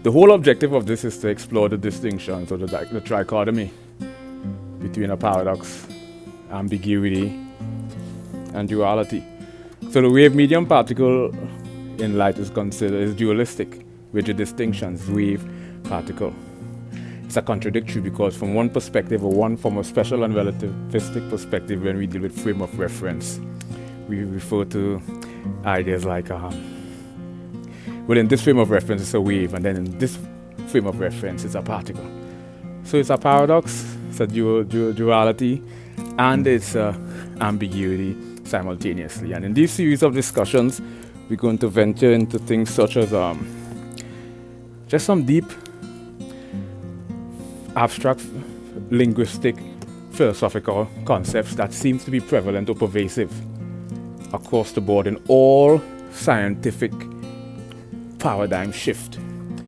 The whole objective of this is to explore the distinctions or the trichotomy between a paradox, ambiguity, and duality. So the wave medium particle in light is considered is dualistic, with the distinctions wave, particle. It's a contradictory because from one perspective, or from a special and relativistic perspective, when we deal with frame of reference, we refer to ideas like, well, in this frame of reference, it's a wave, and then in this frame of reference, it's a particle. So it's a paradox, it's a duality, and it's ambiguity simultaneously. And in this series of discussions, we're going to venture into things such as just some deep, abstract, linguistic, philosophical concepts that seems to be prevalent or pervasive across the board in all scientific paradigm shift